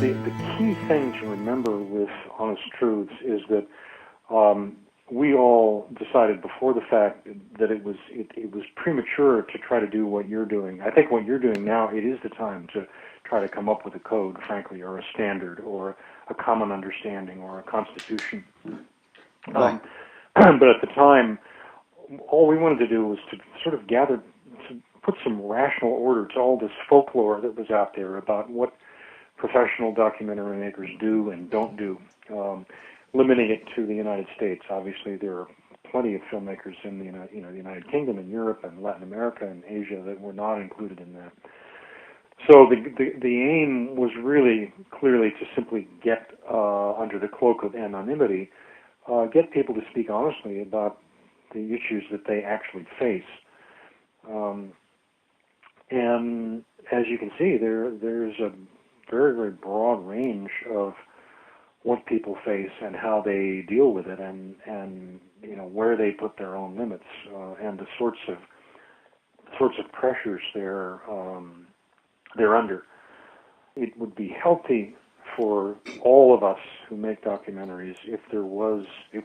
The key thing to remember with Honest Truths is that we all decided before the fact that it was premature to try to do what you're doing. I think what you're doing now, it is the time to try to come up with a code, frankly, or a standard, or a common understanding, or a constitution. Right. But at the time, all we wanted to do was to sort of gather, to put some rational order to all this folklore that was out there about what professional documentary makers do and don't do, limiting it to the United States. Obviously, there are plenty of filmmakers in the United Kingdom and Europe and Latin America and Asia that were not included in that. So the aim was really clearly to simply get under the cloak of anonymity, get people to speak honestly about the issues that they actually face. And as you can see, there's a very, very broad range of what people face and how they deal with it, and where they put their own limits, and the sorts of pressures they're under. It would be healthy for all of us who make documentaries if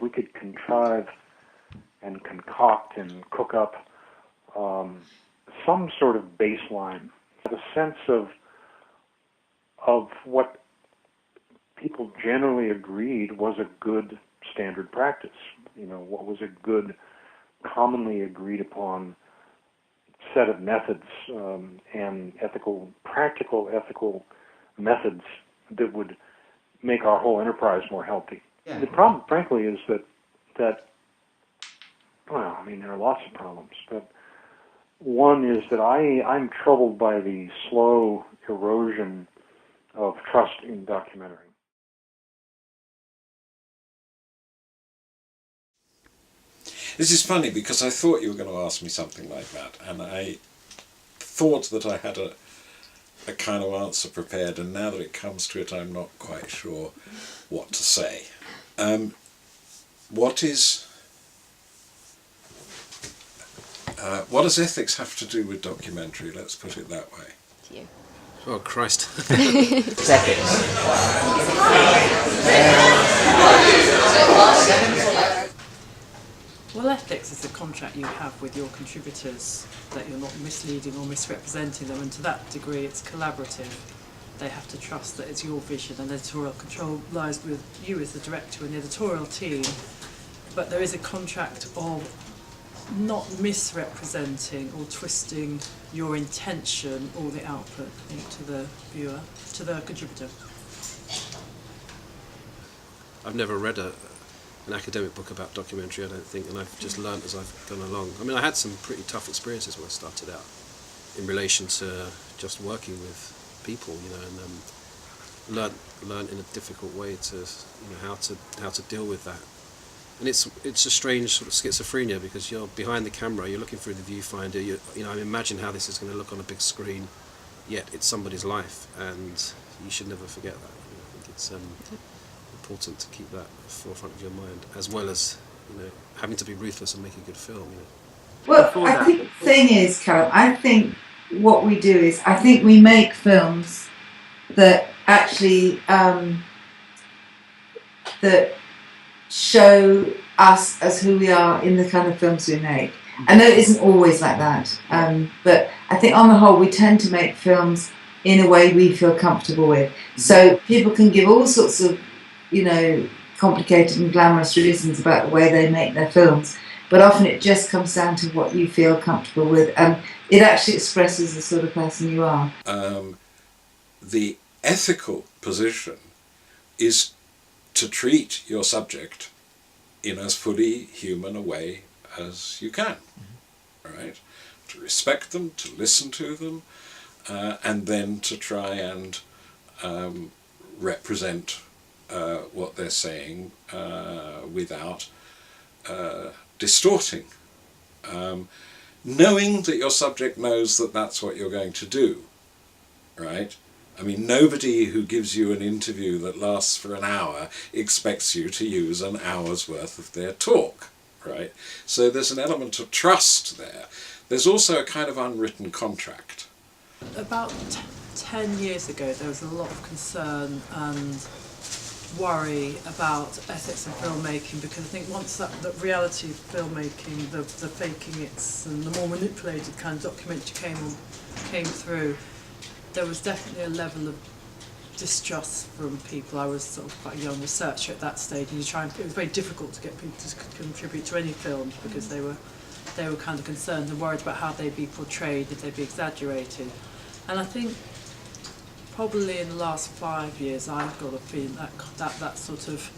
we could contrive and concoct and cook up some sort of baseline, a sense of what people generally agreed was a good standard practice. What was a good, commonly agreed upon set of methods and practical ethical methods that would make our whole enterprise more healthy. Yeah. The problem, frankly, is that well, I mean, there are lots of problems, but one is that I'm troubled by the slow erosion of trust in documentary. This is funny because I thought you were going to ask me something like that, and I thought that I had a kind of answer prepared, and now that it comes to it, I'm not quite sure what to say. What does ethics have to do with documentary? Let's put it that way. To you. Oh, Christ. Well, ethics is a contract you have with your contributors that you're not misleading or misrepresenting them, and to that degree it's collaborative. They have to trust that it's your vision, and editorial control lies with you as the director and the editorial team, but there is a contract of not misrepresenting or twisting your intention or the output to the viewer, to the contributor. I've never read an academic book about documentary, I don't think, and I've just learnt as I've gone along. I mean, I had some pretty tough experiences when I started out in relation to just working with people, and learnt in a difficult way to, how to deal with that. And it's a strange sort of schizophrenia, because you're behind the camera, you're looking through the viewfinder, I imagine how this is going to look on a big screen, yet it's somebody's life, and you should never forget that. I think it's important to keep that at the forefront of your mind, as well as having to be ruthless and make a good film. Well, I think the thing is, Calum, I think what we do is, I think we make films that actually that show us as who we are in the kind of films we make. I know it isn't always like that, but I think on the whole we tend to make films in a way we feel comfortable with. So people can give all sorts of, complicated and glamorous reasons about the way they make their films, but often it just comes down to what you feel comfortable with, and it actually expresses the sort of person you are. The ethical position is to treat your subject in as fully human a way as you can, right? To respect them, to listen to them, and then to try and represent what they're saying without distorting. Knowing that your subject knows that that's what you're going to do, right? I mean, nobody who gives you an interview that lasts for an hour expects you to use an hour's worth of their talk, right? So there's an element of trust there. There's also a kind of unwritten contract. About 10 years ago, there was a lot of concern and worry about ethics in filmmaking, because I think once that reality of filmmaking, the faking it's and the more manipulated kind of documentary came through, there was definitely a level of distrust from people. I was sort of quite a young researcher at that stage, and it was very difficult to get people to contribute to any films because they were kind of concerned and worried about how they'd be portrayed, if they'd be exaggerated. And I think probably in the last 5 years, I've got a feeling that sort of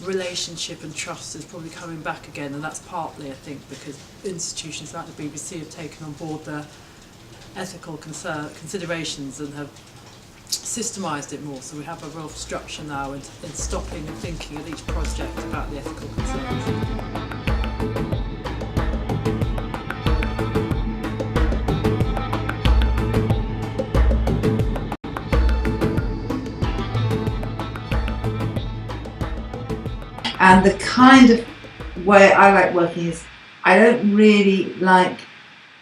relationship and trust is probably coming back again, and that's partly, I think, because institutions like the BBC have taken on board the ethical considerations and have systemised it more, so we have a real structure now in stopping and thinking at each project about the ethical concerns. And the kind of way I like working is I don't really like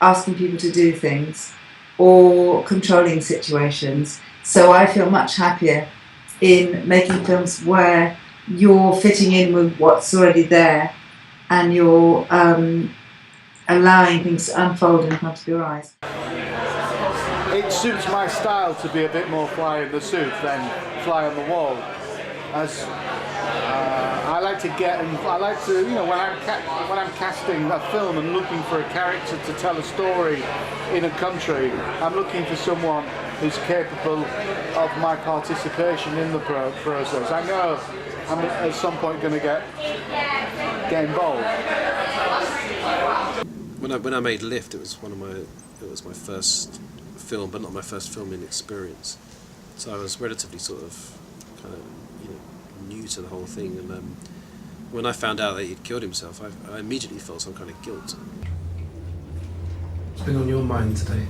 asking people to do things or controlling situations. So I feel much happier in making films where you're fitting in with what's already there and you're allowing things to unfold in front of your eyes. It suits my style to be a bit more fly in the suit than fly on the wall. As I like to you know, when I'm casting a film and looking for a character to tell a story in a country, I'm looking for someone who's capable of my participation in the process. I know I'm at some point going to get involved. When I made Lift, it was my first film, but not my first filming experience. So I was relatively sort of kind of, you know, new to the whole thing, and when I found out that he'd killed himself, I immediately felt some kind of guilt. What's been on your mind today?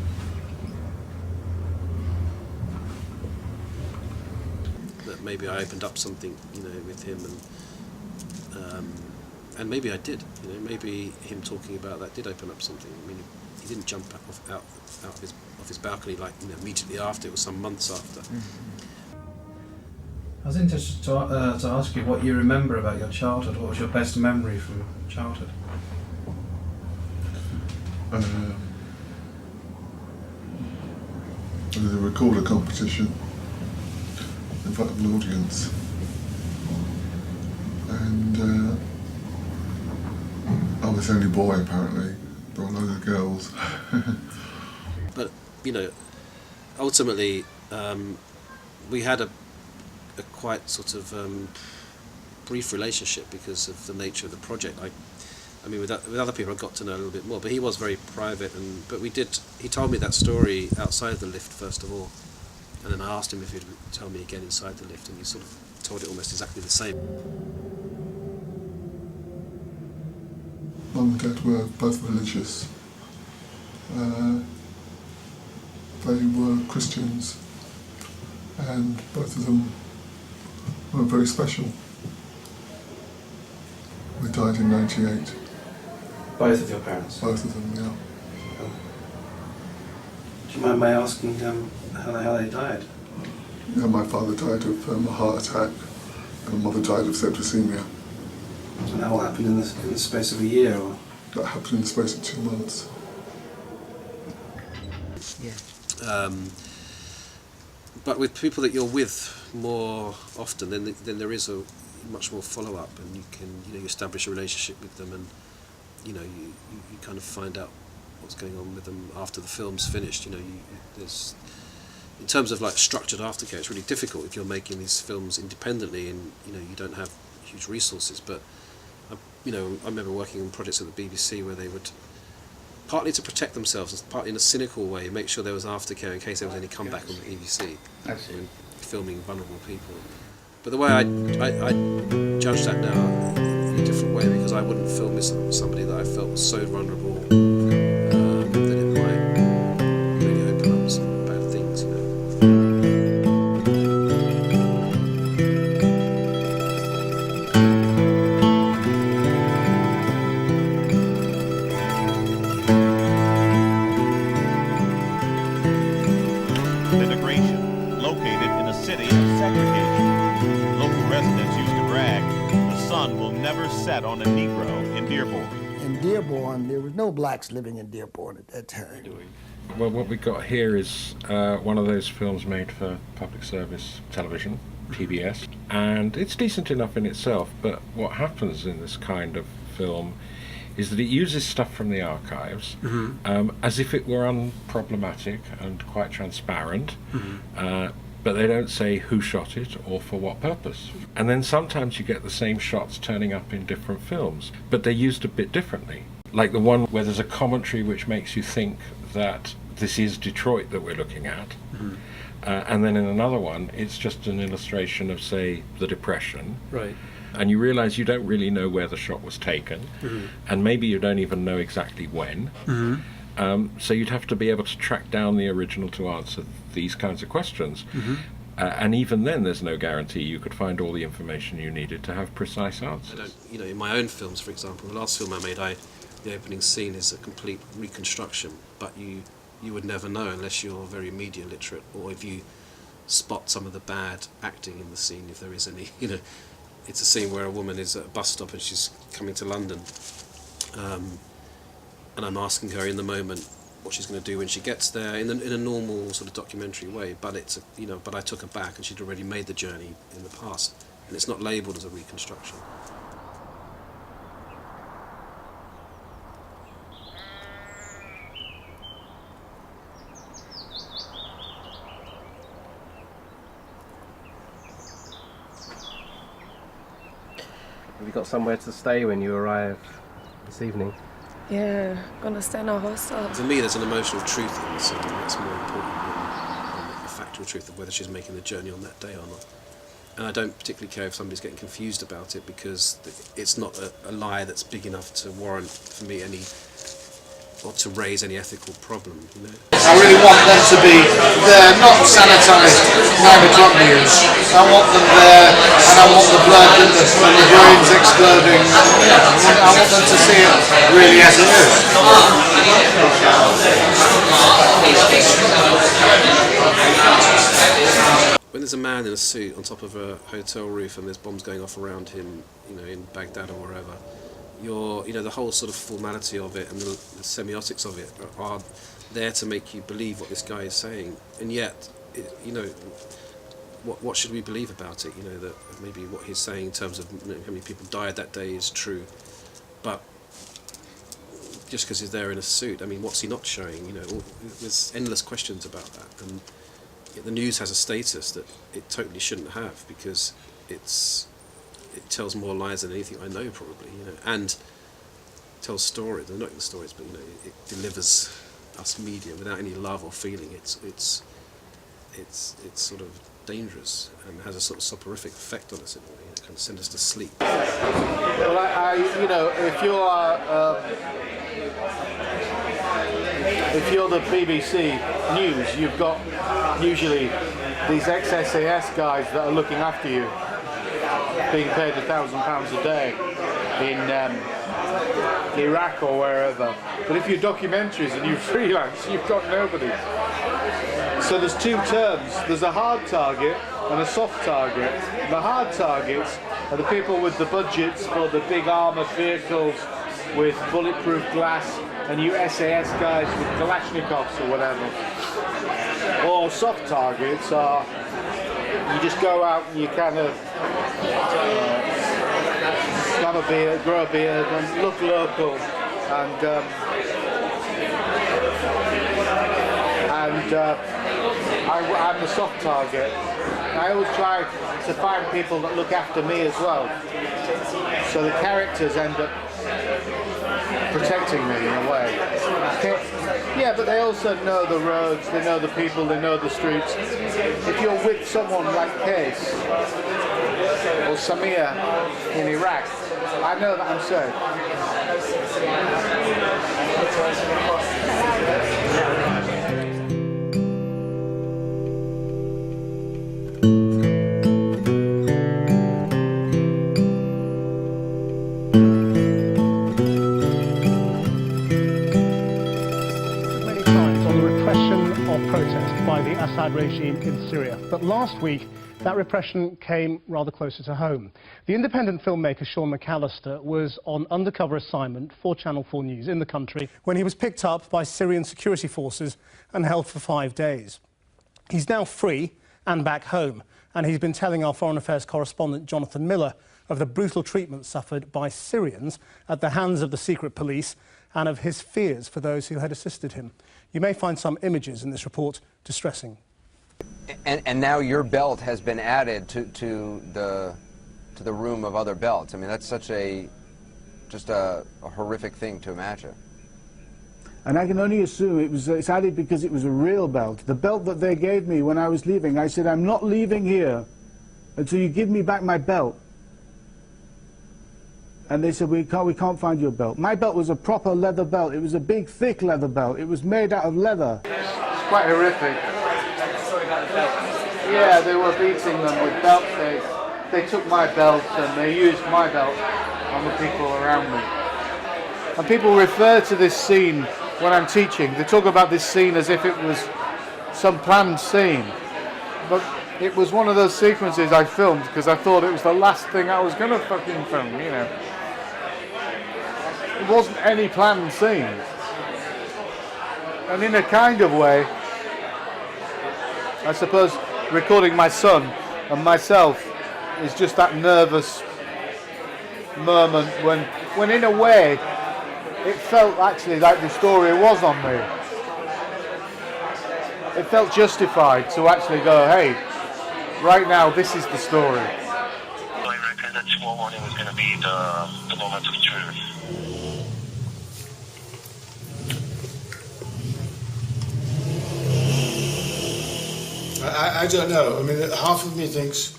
That maybe I opened up something, you know, with him, and maybe I did. You know, maybe him talking about that did open up something. I mean, he didn't jump out of his balcony like, you know, immediately after. It was some months after. Mm-hmm. I was interested to ask you what you remember about your childhood. What was your best memory from childhood? There was a recorder competition in front of an audience, and I was the only boy apparently. There were loads of girls. But, you know, ultimately, we had a quite sort of brief relationship because of the nature of the project. I mean, with other people I got to know a little bit more, but he was very private. He told me that story outside the lift first of all, and then I asked him if he'd tell me again inside the lift, and he sort of told it almost exactly the same. Mum and Dad were both religious. They were Christians, and both of them were very special. They died in '98. Both of your parents? Both of them, yeah. Do you mind my asking how they died? Yeah, my father died of a heart attack, and my mother died of septicemia. And that all happened in the space of a year? Or? That happened in the space of 2 months. Yeah. But with people that you're with more often, then there is a much more follow-up, and you establish a relationship with them, you kind of find out what's going on with them after the film's finished. There's, in terms of like structured aftercare, it's really difficult if you're making these films independently and you don't have huge resources. But I remember working on projects at the BBC where they would, partly to protect themselves, partly in a cynical way, make sure there was aftercare in case there was any comeback on the BBC. When filming vulnerable people. But the way I judge that now in a different way, because I wouldn't film with somebody that I felt was so vulnerable that it might really open up some bad things. Integration, located in a city of segregation. Local residents used to brag, the sun will never set on a Negro in Dearborn. In Dearborn, there was no blacks living in Dearborn at that time. Well, what we got here is one of those films made for public service television, PBS, and it's decent enough in itself, but what happens in this kind of film is that it uses stuff from the archives as if it were unproblematic and quite transparent, but they don't say who shot it or for what purpose. And then sometimes you get the same shots turning up in different films, but they're used a bit differently. Like the one where there's a commentary which makes you think that this is Detroit that we're looking at, and then in another one it's just an illustration of, say, the Depression. Right. And you realise you don't really know where the shot was taken, and maybe you don't even know exactly when. So you'd have to be able to track down the original to answer these kinds of questions. And even then, there's no guarantee you could find all the information you needed to have precise answers. In my own films, for example, the last film I made, the opening scene is a complete reconstruction, but you would never know unless you're very media literate, or if you spot some of the bad acting in the scene, if there is any. It's a scene where a woman is at a bus stop and she's coming to London, and I'm asking her in the moment what she's going to do when she gets there in a normal sort of documentary way. But but I took her back and she'd already made the journey in the past, and it's not labelled as a reconstruction. Have you got somewhere to stay when you arrive this evening? Yeah, gonna stay in a hostel. For me, there's an emotional truth in this, and that's more important than the factual truth of whether she's making the journey on that day or not. And I don't particularly care if somebody's getting confused about it, because it's not a lie that's big enough to warrant for me or to raise any ethical problem. I really want them to be there, not sanitised 9 o'clock news. I want them there, and I want the blood and the brains exploding. I want them to see it really as it is. When there's a man in a suit on top of a hotel roof and there's bombs going off around him, in Baghdad or wherever, the whole sort of formality of it and the semiotics of it are there to make you believe what this guy is saying. And yet, what should we believe about it? That maybe what he's saying in terms of how many people died that day is true, but just because he's there in a suit, what's he not showing? There's endless questions about that, and the news has a status that it totally shouldn't have, because it tells more lies than anything I know, probably, and tells stories. They're not even stories, but it delivers us media without any love or feeling. It's sort of dangerous and has a sort of soporific effect on us in a way. It can send us to sleep. Well, if you're the BBC News, you've got usually these ex-SAS guys that are looking after you, being paid £1,000 a day in Iraq or wherever. But if you're documentaries and you freelance, you've got nobody. So there's two terms. There's a hard target and a soft target. The hard targets are the people with the budgets for the big armoured vehicles with bulletproof glass, and you SAS guys with Kalashnikovs or whatever. Or soft targets are, you just go out and you kind of have a beard, grow a beard and look local, I'm the soft target. I always try to find people that look after me as well. So the characters end up protecting me in a way. Yeah, but they also know the roads, they know the people, they know the streets. If you're with someone like Case or Samir in Iraq, I know that I'm safe. Protest by the Assad regime in Syria. But last week, that repression came rather closer to home. The independent filmmaker Sean McAllister was on undercover assignment for Channel 4 News in the country when he was picked up by Syrian security forces and held for 5 days. He's now free and back home, and he's been telling our Foreign Affairs correspondent Jonathan Miller of the brutal treatment suffered by Syrians at the hands of the secret police and of his fears for those who had assisted him. You may find some images in this report distressing. And now your belt has been added to the room of other belts. I mean, that's such just a horrific thing to imagine. And I can only assume it's added because it was a real belt. The belt that they gave me when I was leaving, I said, I'm not leaving here until you give me back my belt. And they said, we can't find your belt. My belt was a proper leather belt. It was a big, thick leather belt. It was made out of leather. It's quite horrific. Yeah, they were beating them with belts. They took my belt and they used my belt on the people around me. And people refer to this scene when I'm teaching. They talk about this scene as if it was some planned scene. But it was one of those sequences I filmed because I thought it was the last thing I was going to fucking film, you know. It wasn't any planned scene. And in a kind of way, I suppose recording my son and myself is just that nervous moment when in a way it felt actually like the story was on me. It felt justified to actually go, hey, right now this is the story. I reckon that tomorrow morning was going to be the moment of truth. I don't know. I mean, half of me thinks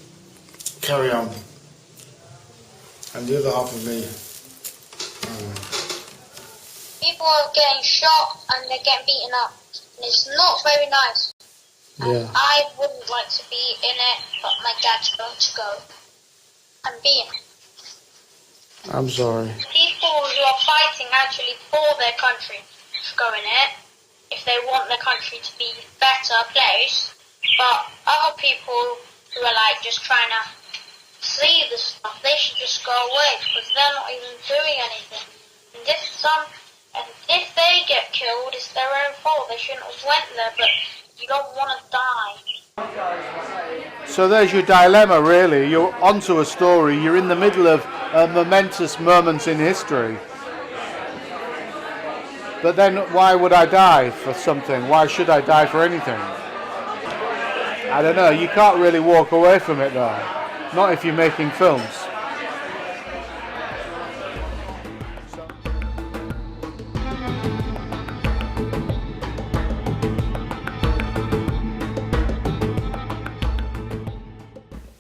carry on, and the other half of me. People are getting shot and they're getting beaten up, and it's not very nice. Yeah. I wouldn't like to be in it, but my dad's going to go and be in it. I'm sorry. People who are fighting actually for their country should go in it if they want their country to be a better place. But other people who are like just trying to see this stuff, they should just go away because they're not even doing anything. And if they get killed, it's their own fault. They shouldn't have went there, but you don't want to die. So there's your dilemma, really. You're onto a story. You're in the middle of a momentous moment in history. But then why would I die for something? Why should I die for anything? I don't know. You can't really walk away from it, though. Not if you're making films.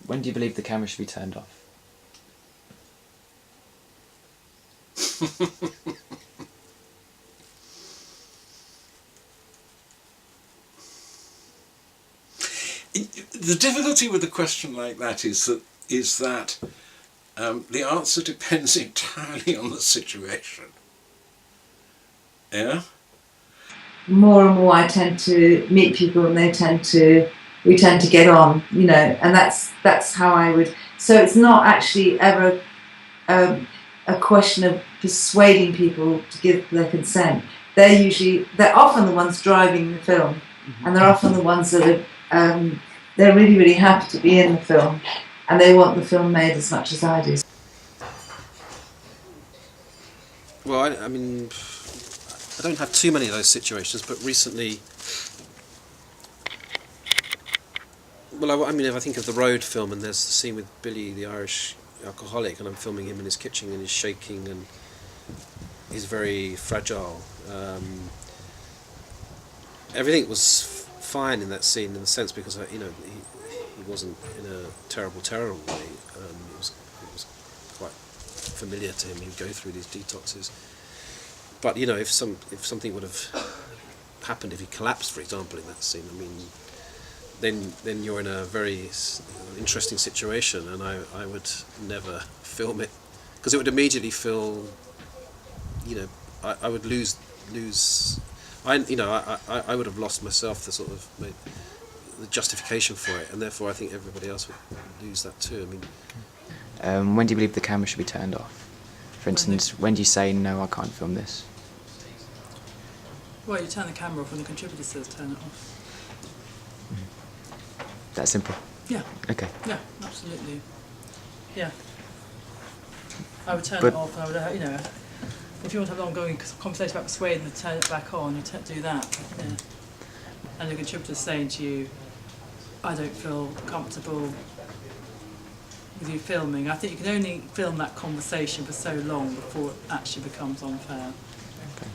When do you believe the camera should be turned off? The difficulty with a question like that is that the answer depends entirely on the situation. Yeah? More and more I tend to meet people and we tend to get on, you know, and that's how I would. So it's not actually ever a question of persuading people to give their consent. They're often the ones driving the film, and they're often the ones that are, they're really, really happy to be in the film, and they want the film made as much as I do. Well, I mean, I don't have too many of those situations, but recently, well, I mean, if I think of the Road film, and there's the scene with Billy, the Irish alcoholic, and I'm filming him in his kitchen, and he's shaking, and he's very fragile. Everything was fine in that scene, in the sense because he wasn't in a terrible way. It was quite familiar to him. He would go through these detoxes. But if something would have happened, if he collapsed, for example, in that scene, I mean, then you're in a very interesting situation, and I would never film it because it would immediately feel, I would lose. I would have lost myself the justification for it, and therefore I think everybody else would lose that too. I mean, when do you believe the camera should be turned off? For instance, when do you say, no, I can't film this? Well, you turn the camera off when the contributor says turn it off. That simple? Yeah. Okay. Yeah, absolutely. Yeah. I would turn it off, and I would, if you want to have an ongoing conversation about persuading them to turn it back on, you do that. Yeah. And the contributor's saying to you, I don't feel comfortable with you filming. I think you can only film that conversation for so long before it actually becomes unfair. Okay.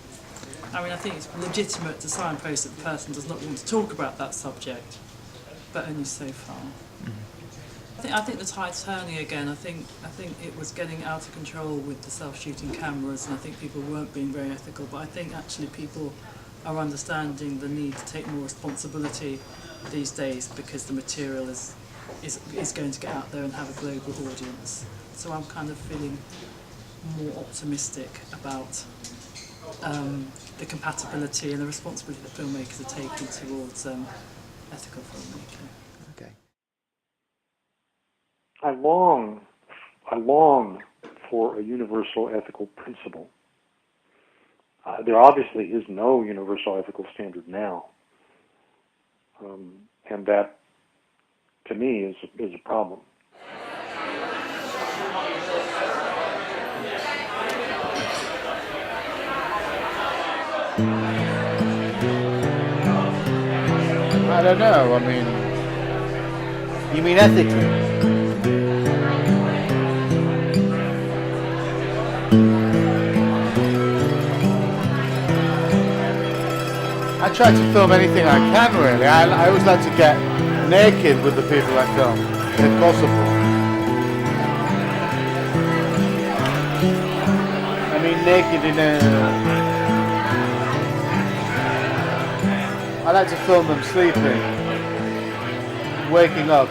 I mean, I think it's legitimate to signpost that the person does not want to talk about that subject, but only so far. I think the tide's turning again. I think it was getting out of control with the self-shooting cameras, and I think people weren't being very ethical. But I think actually people are understanding the need to take more responsibility these days because the material is going to get out there and have a global audience. So I'm kind of feeling more optimistic about the compatibility and the responsibility that filmmakers are taking towards ethical filmmaking. Okay. I long for a universal ethical principle. There obviously is no universal ethical standard now, and that, to me, is a problem. I don't know. I mean, you mean ethically? I try to film anything I can, really. I always like to get naked with the people I film, if possible. I mean, naked in I like to film them sleeping, waking up.